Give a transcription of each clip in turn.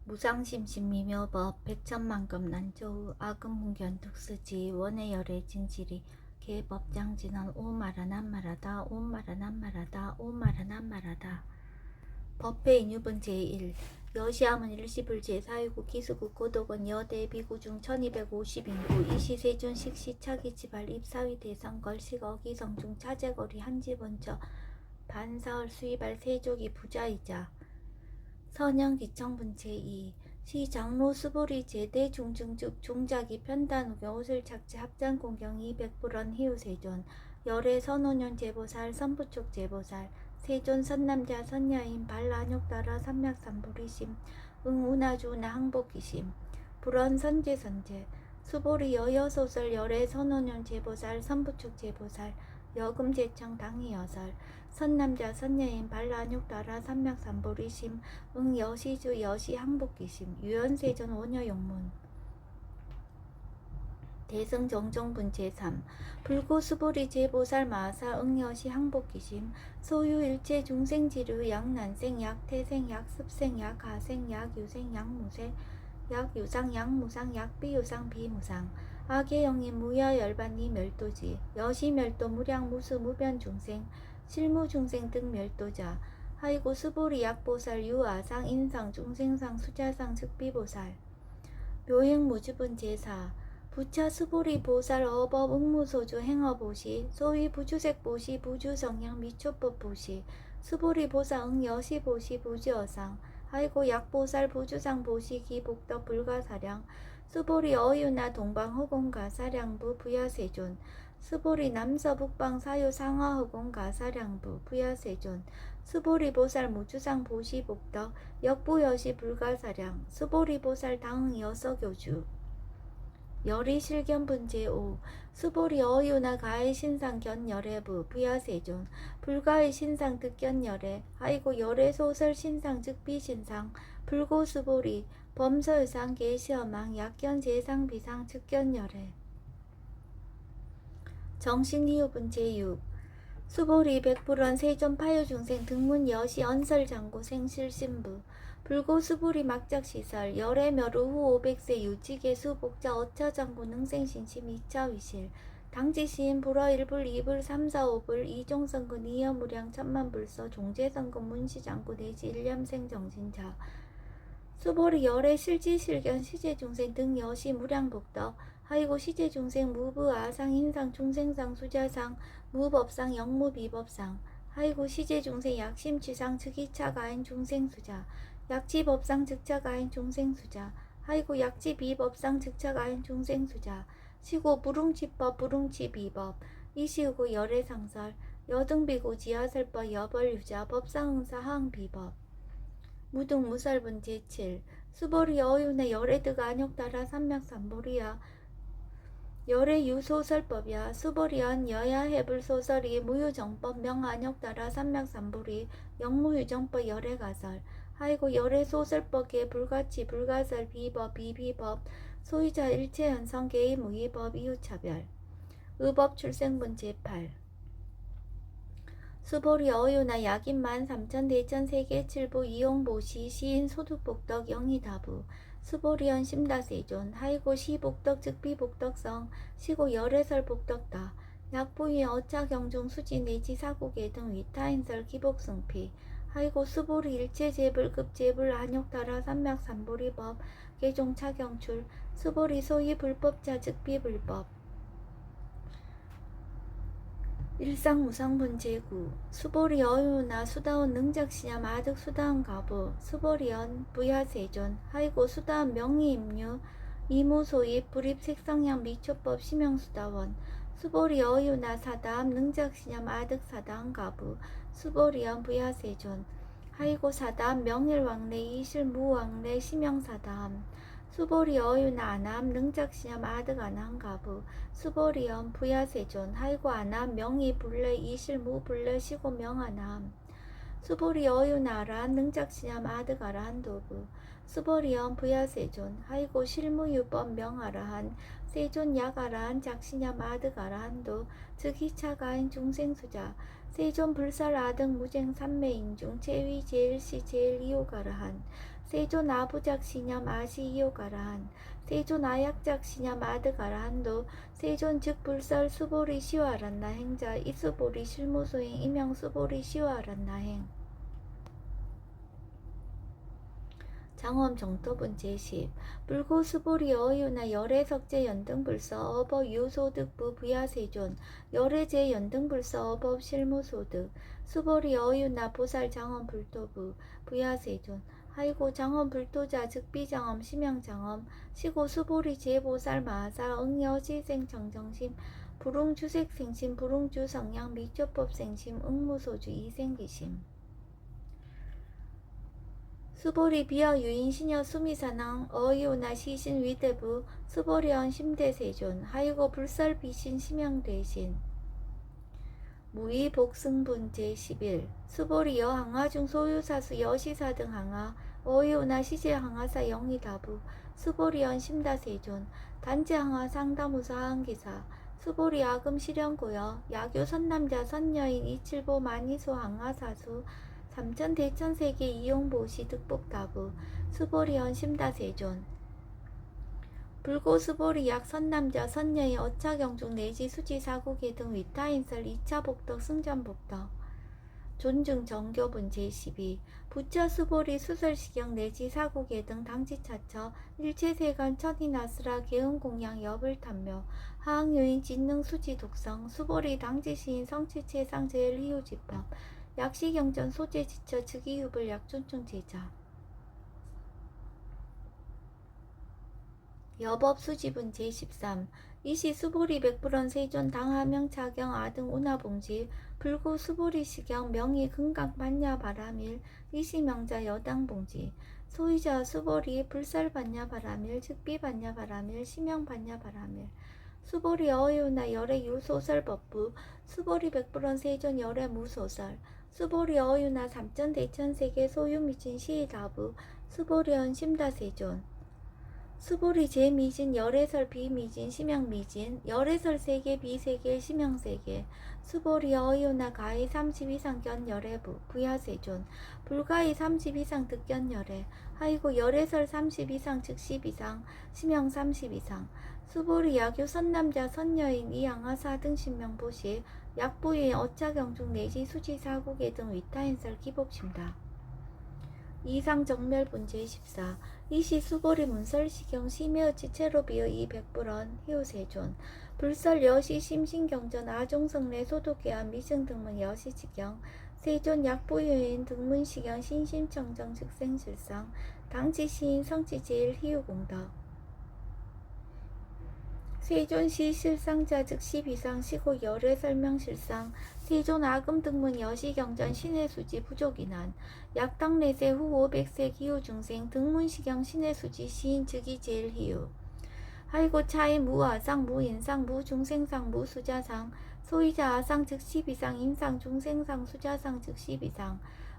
무상심신미묘법 백천만급 난조우 아금문견 특수지 원해열의 진실이 개법장진언 오마라난마라다 오마라난마라다 오마라난마라다. 법회 인유분 제1 여시함은 일시불 제4이고 기수국 고독은 여대 비구중 1250인구 이시세존 식시 차기지발 입사위 대성 걸식 어기성중 차제거리 한지번처 반사월 수이발 세족이 부자이자 선영기청분 제2 시장로 수보리 제대 중증즉 종자기 편단우겨 옷을 착지 합장공경 200불원 희우세존 열애 선오년 제보살 선부촉 제보살 세존 선남자 선야인 발란욕따라 삼맥삼보리심 응운하주나 항복기심 불원 선제선제 수보리 여여소설 열애 선오년 제보살 선부촉 제보살 여금제청 당이여설 선남자 선녀인 발란육따라 삼맥삼보리심 응여시주 여시항복기심 유연세전 원여용문 대승정정분 제3 불고수보리 제보살 마사 응여시 항복기심 소유일체 중생지류 약난생 약태생 약습생 약하생 약유생 약무생 약유상 약무상 약비유상 비무상 악의영인 무야열반이 멸도지 여시멸도 무량 무수 무변중생 실무중생 등 멸도자 하이고 수보리 약보살 유아상 인상 중생상 수자상 즉비보살 묘행무주분 제4 부차 수보리 보살 어법 응무소주 행어보시 소위 부주색보시 부주성향 미초법보시 수보리 보사 응여시보시 부주어상 하이고 약보살 부주상 보시 기복덕 불가사량 수보리 어유나 동방허공 가사량부 부야세존 수보리 남서북방 사유 상하허공 가사량부 부야세존 수보리 보살 무주상 보시 복덕 역부여시 불가사량 수보리 보살 당응 여서교주 열이 실견분 제5 수보리 어유나 가의 신상 견열애부 부야세존 불가의 신상 득견열애 하이고 열애 소설 신상 즉비신상 불고수보리 범서유상 계시어망 약견 제상 비상 즉견열애 정신이유분 제6 수보리 백불원 세존 파유중생 등문 여시 언설장고 생실신부 불고수보리 막작시설 열애멸우 후 500세 유지계수 복자 어차장고 능생신심 2차위실 당지시인 불어 1불 2불 3, 4, 5불 이종선근 이여무량 천만불서 종제선근 문시장고 내지 일념생 정신자 수보리 열애 실지실견 시제중생 등 여시 무량복덕 하이고 시제중생 무부 아상 인상 중생상 수자상 무법상 영무비법상 하이고 시제중생 약심취상 즉이차가인 중생수자 약지법상 즉차가인 중생수자 하이고 약지비법상 즉차가인 중생수자 시고 부릉치법 부릉치비법 이시우고 열애상설 여등비고 지하설법 여벌유자 법상응사 하응비법 무등무설분 제7 수보리 어유나 열애드가 안욕따라 삼맥삼보리야 열애유소설법이야 수보리언 여야해불소설이 무유정법 명안욕따라 삼맥삼보리 영무유정법 열애가설 하이고 열애소설법계 불가치 불가설 비법 비비법 소유자 일체현성 개의무의법 이유차별 의법 출생분 제8 수보리 어유나 약인만 삼천 대천 세계 칠부 이용보시 시인 소득복덕 영희다부 수보리언 심다세존 하이고 시복덕 즉비복덕성 시고 열애설 복덕다 약부위 어차경중 수지 내지 사국계 등 위타인설 기복승피 하이고 수보리 일체제불급 제불 안욕따라 삼맥삼보리법 개종 차경출 수보리 소위 불법자 즉비불법 일상무상분 제9 수보리 어유나 수다운 능작시냐 마득 수다운 가부 수보리언 부야세존 하이고 수다운 명의임류 이무소입 불입색성향 미초법 심형수다원 수보리 어유나 사다함 능작시냐 마득 사다한 가부 수보리언 부야세존 하이고 사다함 명일왕래 이실무왕래 심형사다함 수보리 어유나 아남 능작시냐 마득 아나한 가부 수보리언 부야세존 하이고 아남 명이 불레 이실무 불레 시고 명아남 수보리 어유나 아라한 능작시냐 마득 아라한 도부 수보리언 부야세존 하이고 실무유법 명아라한 세존 약아라한 작시냐 마득 아라한도 즉 희차가인 중생수자 세존 불살 아등 무쟁 삼매인중 제위 제일시 제일이오가라한 세존 아부작 시념 아시이오가라한 세존 아약작 시념 아드가라한도 세존 즉 불설 수보리 시와란나 행자 이수보리 실무소행 이명 수보리 시와란나 행 장엄 정토분 제10 불고 수보리 어유나 열애석제 연등불서 어법 유소득부 부야세존 열애제 연등불서 어법 실무소득 수보리 어유나 보살 장엄 불도부 부야세존 하이고 장엄 불도자 즉비장엄 심양장엄 시고 수보리 제보살 마사 응여시생 정정심 불웅주색생심 불웅주성양 미조법생심 응무소주 이생기심 수보리 비어 유인 시녀 수미사낭 어이오나 시신 위대부 수보리언 심대세존 하이고 불설 비신 심양대신 무의 복승분 제11 수보리 여항하중 소유사수 여시사 등 항하 어이오나 시제 항하사 영희다부 수보리언 심다세존 단지 항하 상담우사 항기사 수보리 아금 실현고여 야교 선남자 선여인 이칠보 만이소 항하사수 삼천 대천세계 이용보시 득복다부 수보리언 심다세존 불고 수보리 약 선남자 선녀의 어차경중 내지 수지 사고계 등 위타인설 2차 복덕 승전복덕 존중 정교분 제12 부처 수보리 수설시경 내지 사고계 등 당지차처 일체세간 천이나스라 개응공양 여불탐묘 하항요인 진능 수지 독성 수보리 당지시인 성치체상 제일희우집법 약시경전 소재 지처 즉이유불 약존충 제자 여법 수지분 제13 이시 수보리 백불원 세존 당하명 차경 아등 운하봉지 불고 수보리 시경 명의 금강 반야 바라밀 이시 명자 여당 봉지 소유자 수보리 불살 반야 바라밀 즉비 반야 바라밀 시명 반야 바라밀 수보리 어유나 열애 유소설 법부 수보리 백불원 세존 열애 무소설 수보리 어유나 삼천 대천세계 소유 미친 시다부 수보리언 심다세존 수보리 제미진 열애설 비미진 심양미진 열애설 세계 비세계 심양세계 수보리 어유나 가히 30 이상 견 열애부 부야세존 불가히 30 이상 득견 열애 하이고 열애설 30 이상 즉 10 이상 심양 30 이상 수보리 야교 선남자 선여인 이양하사 등 신명보시 약부인 어차경중 내지 수지사고계 등 위타인설 기복심다. 이상 정멸분 제14 이시 수보리 문설시경 심여 지체로 비어 이 백불원 희우세존 불설 여시 심신경전 아종성내 소독계한 미승 등문 여시지경 세존 약부유인 등문시경 신심청정 즉생실상 당지시인 성지제일 희우공덕 세존시 실상자 즉 12상 시고 열애 설명실상 세존 아금 등문 여시경전 신해수지 부족인한 약당내세 후 500세 기후중생 등문시경 신해수지 시인 즉이 제일 희유 하이고 차이 무아상 무인상 무중생상 무수자상 소이자 아상 즉 12상 인상 중생상 수자상 즉 12상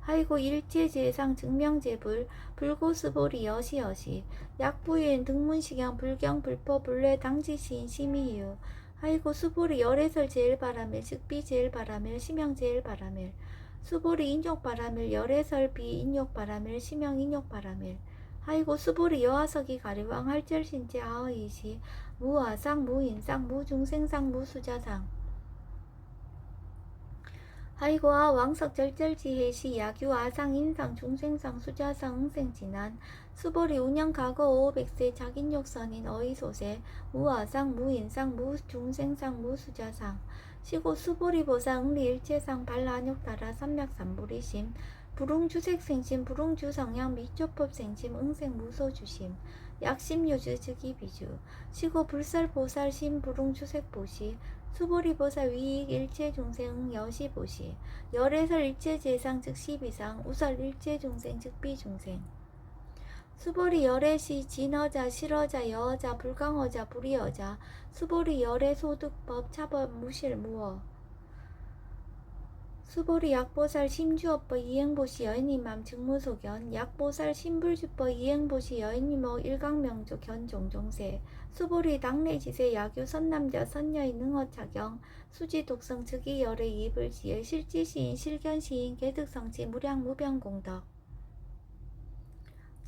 하이고 일체제상 증명제불 불고스보리 여시여시 약부인 등문시경 불경 불포 불례 당지시인 심의유 하이고 수보리 열애설 제일바라밀 즉비 제일바라밀 심형 제일바라밀 수보리 인욕바라밀 열애설 비 인욕바라밀 심형 인욕바라밀 하이고 수보리 여하석이 가리왕 할절신체 아어이시 무아상 무인상 무중생상 무수자상 하이고 아 왕석 절절지해시 야규 아상 인상 중생상 수자상 응생진한 수보리 운영 과거 500세 자긴욕선인 어이소세 무아상 무인상 무중생상 무수자상 시고 수보리 보사 응리 일체상 발라욕따라 삼맥삼보리심 불웅주색생심 불웅주성양 미조법생심 응생무소주심 약심유주 즉이비주 시고 불살보살심 불웅주색보시 수보리보사 위익 일체중생 여시보시 열애설 일체재상 즉 12상 우설 일체중생 즉 비중생 수보리 열애시 진어자 실어자 여어자 불강어자 불이어자 수보리 열애소득법 차법 무실무어 수보리 약보살 심주업법 이행보시 여인이맘 직무소견 약보살 심불주법 이행보시 여인이모 일강명조 견종종세 수보리 당내지세 야교 선남자 선여인 능어차경 수지독성 즉이열의 이불지에 실지시인 실견시인 개득성지 무량무병공덕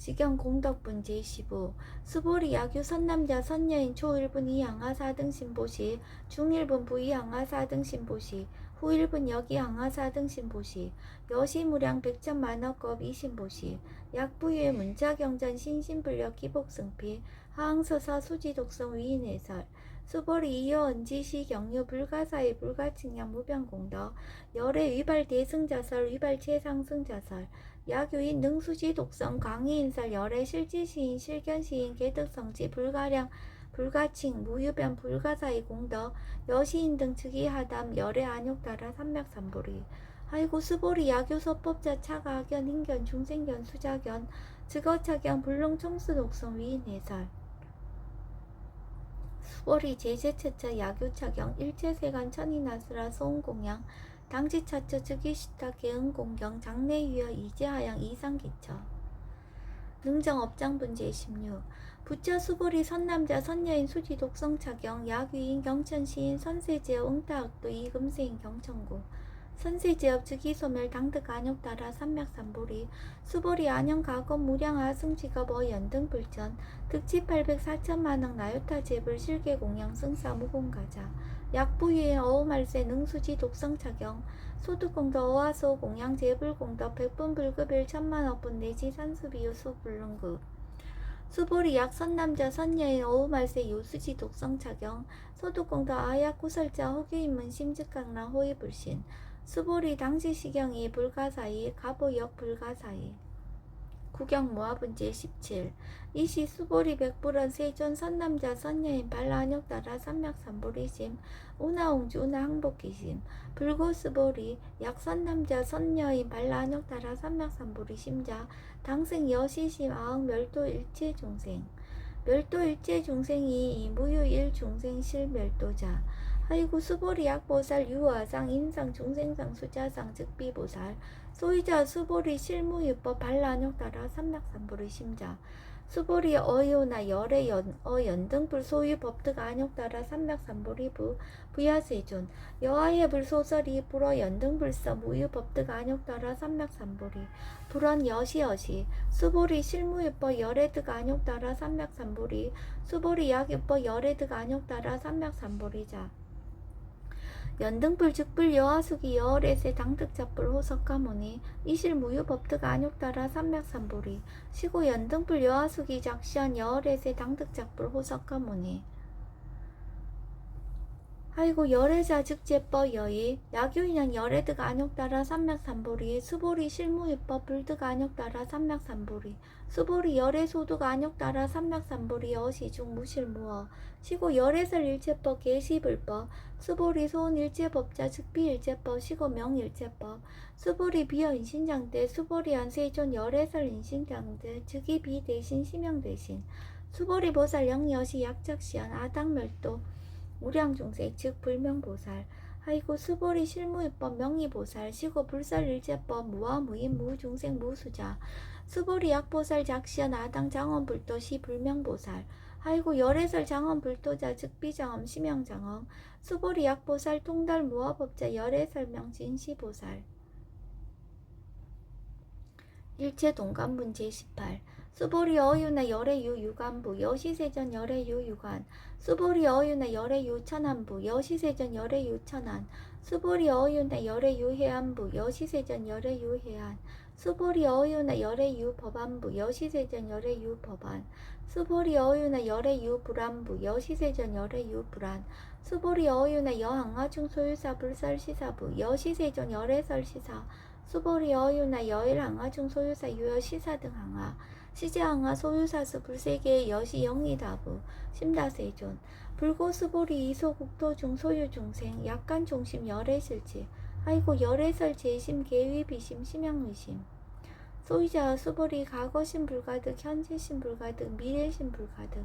시경 공덕분 제15 수보리 야규 선남자 선여인 초1분 이항하 4등 신보시 중1분 부이항하 4등 신보시 후1분 여기항하 4등 신보시 여시무량 백천만어급 이신보시 약부유의 문자경전 신신불력 기복승피 하항서사 수지독성 위인해설 수보리 이어 언지시 경유 불가사의 불가칭량 무변공덕 열의 위발 대승자설 위발 최상승자설 야교인 능수지 독성 강의인설 열의 실지시인 실견시인 개득성지 불가량 불가칭 무유변 불가사의 공덕 여시인 등 즉위하담 열의 안욕따라 삼맥삼보리 아이고 수보리 야교 서법자 차가견 hin견 중생견 수자견 즉어차견 불능청수 독성 위인해설 수보리 제제처처 야교차경 일체세간 천인아수라 소음공양 당지차처 즉위시타 개응공경 장래유여 이제하양 이상기처 능정업장분 제16 부처 수보리 선남자 선여인 수지 독성차경 야귀인 경천시인 선세제업 응타학도 이금세인 경천구 선세제업 즉위소멸 당득 안욕따라 삼맥삼보리 수보리 안영가검 무량하 승지갑 어연등불전 득치 800 4천만억 나요타 제불 실계공양 승사 무공가자 약부유인 어우말세 능수지 독성차경 소득공덕 어화소 공양 제불공덕 백분불급 1천만억분 내지 산수비유 수불능급 수보리 약 선남자 선여인 어우말세 요수지 독성차경 소득공덕 아약 구설자 호기인문 심즉강나 호의불신 수보리 당시시경이 불가사이 가보역 불가사이 구경모아분 제17 이시 수보리 백불원 세존 선남자 선여인 발라안욕따라 삼맥삼보리심 우나옹주 우나항복기심 불고수보리 약선남자 선여인 발라안욕따라 삼맥삼보리심자 당생 여시심 아흥 멸도일체중생 멸도일체중생이 무유일중생 실멸도자 아이고 수보리 약보살 유화상 인상 중생상 수자상 즉비보살 소유자 수보리 실무유법 발라안욕따라 삼맥삼보리 심자 수보리 어요나 열의 어연등불 소유 법득 안욕따라 삼맥삼보리부 부야세존 여하의 불소설이 불어 연등불서 무유 법득 안욕따라 삼맥삼보리 불원 여시여시 수보리 실무유법 열의득 안욕따라 삼맥삼보리 수보리 약유법 열의득 안욕따라 삼맥삼보리자 연등불 즉불 여하수기 여월에세 당득잡불 호석가모니 이실 무유법득 안욕따라 삼맥삼보리 시고 연등불 여하수기 작시한 여월에세 당득잡불 호석가모니 아이고 열애자 즉제법 여의 야교인양 열애득 안욕따라 삼맥삼보리 수보리 실무유법 불득 안욕따라 삼맥삼보리 수보리 열애소득 안욕따라 삼맥삼보리 어시중 무실무어 시고 열애설 일체법 계시불법 수보리 소은일체법자 즉비일체법 시고 명일체법 수보리 비어인신장대 수보리 안세존 열애설 인신장대 즉위비 대신 시명대신 수보리 보살 영여시 약작시한 아당멸도 우량중생 즉 불명보살 아이고 수보리 실무유법 명의보살 시고 불설일제법 무아무인 무중생 무수자 수보리 약보살 작시한 아당 장엄불도 시 불명보살 아이고 열애설 장엄불도자 즉 비장엄 시명장엄 수보리 약보살 통달 무아법자 열애설명 진시보살 일체동관분 제18 수보리 어유나 열애유 유관부 여시세전 열애유 유관 수보리 어유나 열애유 천안부 여시세전 열애유 천안 수보리 어유나 열애유 해안부 여시세전 열애유 해안 수보리 어유나 열애유 법안부 여시세전 열애유 법안 수보리 어유나 열애유 불안부 여시세전 열애유 불안 수보리 어유나 여항하중 소유사 불설시사부 여시세전 열애설시사 수보리 어유나 여일항하중 소유사 유여시사 등 항하 시제항하 소유사수 불세계의 여시 영리다부 심다세존 불고수보리 이소국토중 소유중생 약간중심 열애실지 아이고 열애설 재심 계위비심 심양의심 소유자 수보리 과거심 불가득 현재심 불가득 미래심 불가득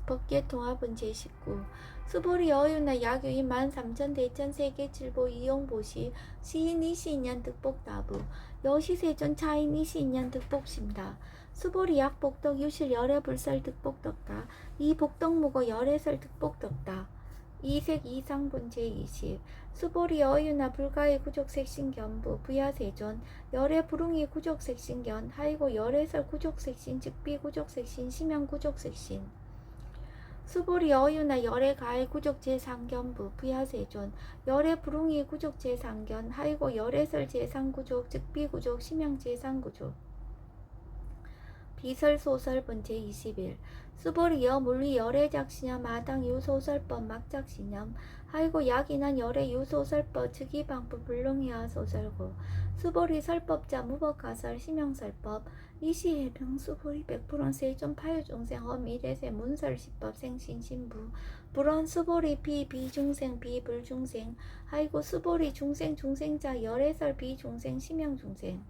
법계통합은 제19 수보리 어유나 야교인 13,000 대천 세계칠보 이용보시 시인 이시인년 득복다부 여시세존 차인 이시인년 득복심다 수보리 약복덕 유실 열애불설 득복덕다 이복덕무거 열애설 득복덕다 이색 이상분 제20 수보리 어유나 불가의 구족색신견부 부야세존 열의 불웅이 구족색신견 하이고 열애설 구족색신 즉비 구족색신 심형 구족색신 수보리 어유나 열의 가의 구족 제3견부 부야세존 열의 불웅이 구족 제3견 하이고 열애설 제3구족 즉비 구족 심형 제3구족 비설소설본 제21 수보리여 물리 열애작시념 마당 유소설법 막작시념 하이고 약인한 열애 유소설법 즉위방법 불능해야 소설고 수보리 설법자 무법가설 심형설법 이시해병 수보리 100% 세존 파유중생 어미래세 문설시법 생신신부 불언 수보리 비중생 비불중생 하이고 수보리 중생 중생자 열애설 비중생 심형중생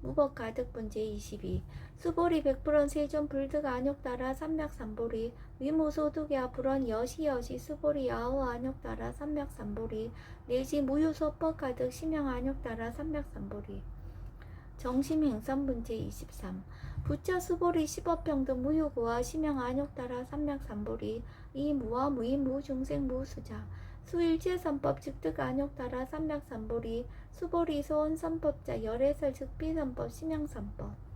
무법가득분 제22 수보리 100% 세존 불득 안욕따라 삼맥삼보리 위무소득야 불언 여시여시 수보리 아오 안욕따라 삼맥삼보리 내지 무유소법 가득 심형 안욕따라 삼맥삼보리 정심행선분 제23 부처 수보리 10업평등 무유고와 심형 안욕따라 삼맥삼보리 이 무와 무인 무중생 무수자 수일체선법 즉득 안욕따라 삼맥삼보리 수보리 소원선법자 열애설 즉비선법 심형선법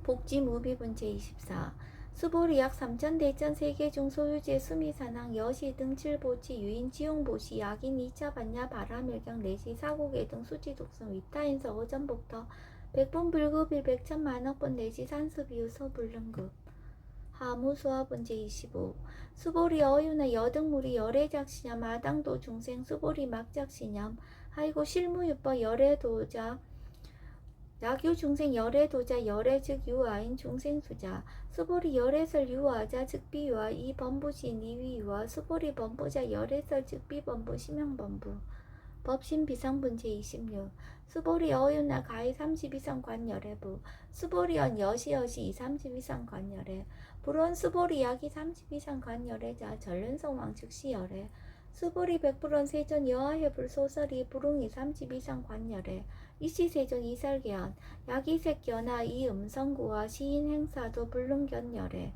복지무비분 제24 수보리 약 3,000대전 세계중 소유재 수미산항 여시 등 7보치 유인 지용보시 약인 2차 반야 바라밀경 내시 사고계 등 수지독성 위타인서 어전복터 백분불급일 백천만억분 내시 산수비유 소불능급 하무수화분 제25 수보리 어유나 여등물이 열애작시념 마당도 중생 수보리 막작시념 하이고 실무유법 열애도자 약유중생 열애도자 열애 즉 유아인 중생수자 수보리 열애설 유아자 즉 비유아 이 범부시 니위유아 수보리 범부자 열애설 즉 비범부 심형범부 법신 비상분 제26 수보리 어유나 가히 30이상 관열애부 수보리언 여시여시 2 30이상 관열애 불원 수보리 약이 30이상 관열애자 전륜성왕 즉시열애 수보리 100% 세존 여하해불 소설이 불웅이 30이상 관열애 이시세존 이설계연 약이색견하 이음성구와 시인행사도 불능견열애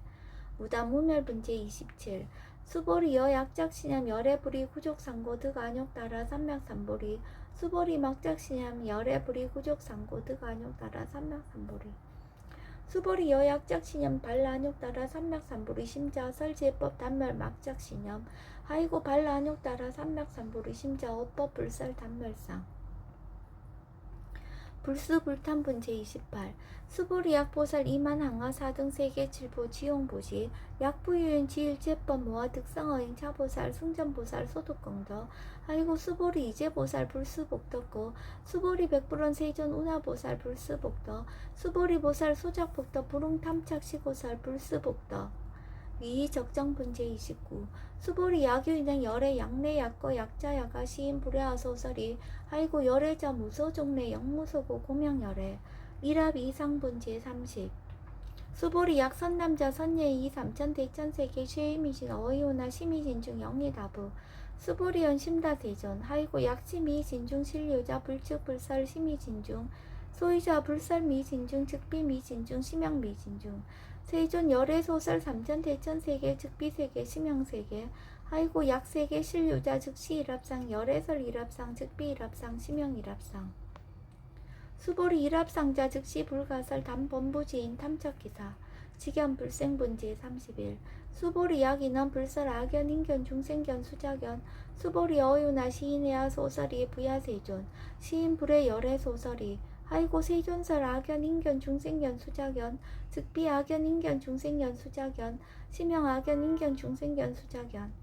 무다무멸분 제27 수보리 여약작시념 열애불이 구족상고 득 안욕따라 삼맥삼보리 수보리 막작시념 열애불이 구족상고 득 안욕따라 삼맥삼보리 수보리 여약작시념 발라안욕따라 삼맥삼보리 심자 설제법 단멸 막작시념 하이고 발라안욕따라 삼맥삼보리 심자 어법 불설 단멸상 불수불탄분 제28 수보리 약보살 이만항하 4등 세계 7보 지용보시 약부유인 지일제법 모아 득상어인 차보살 승전보살 소득공덕 하이고 수보리 이제보살 불수복덕고 수보리 100% 세존 운하보살 불수복덕 수보리 보살 소작복덕 불웅탐착시고살 불수복덕 위적정분 제29 수보리 약유인은 열애 약내 약거 약자야가 시인 불야하 소설이 하이고 열애자 무소종래 영무소고 공명열애 일합 이상분 제30 수보리 약 선남자 선예이 3,000대천세계 쉐이미신 어이오나 시미진중 영리다부 수보리연 심다세존 하이고 약시미진중 신료자 불측불설 시미진중 소이자 불설미진중 즉비미진중 심양미진중 세존 열애소설 3,000대천세계 즉비세계 심형세계 하이고 약세계 신료자 즉시 일합상 열애설 일합상 즉비 일합상 심형 일합상 수보리 일합상자 즉시 불가설 담범부지인 탐척기사 직연 불생분 제31 수보리 약인원 불설 악연 인견 중생견 수자견 수보리 어유나 시인해야 소설이 부야세존 시인 불의 열애 소설이 하이고 세존설 악연 인견 중생견 수자견 즉비 악연 인견 중생견 수자견 심형 악연 인견 중생견 수자견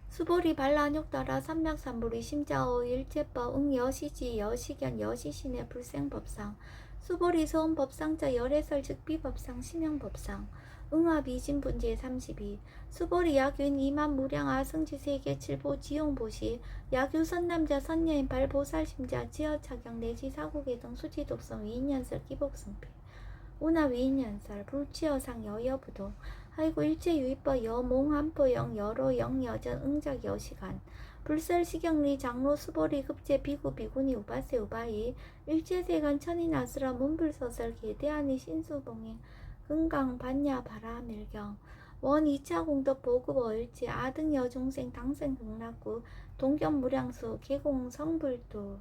수보리 발라안욕따라 삼맥삼보리 심자어 일제법 응 여시지 여시견 여시신의 불생법상 수보리 소음법상자 열애설 즉비법상 심형법상 응합 이진분 제32 수보리 약유인 이만 무량아 승지세계 칠보 지용보시 약유 선남자 선녀인 발보살심자 지어차경 내지 사고계 등 수지독성 위인연설 기복승피 운하 위인연설 불치여상 여여부동 하이고 일체유입법 여몽한포영 여로 영여전 응작 여시간 불설시경리 장로 수보리 급제 비구 비구니 우바세 우바이 일체세간 천인아수라 문불서설 계대하니 신수봉행 금강 반야 바라밀경 원 2차 공덕 보급 어일지 아등 여중생 당생 극락구 동견 무량수 계공 성불도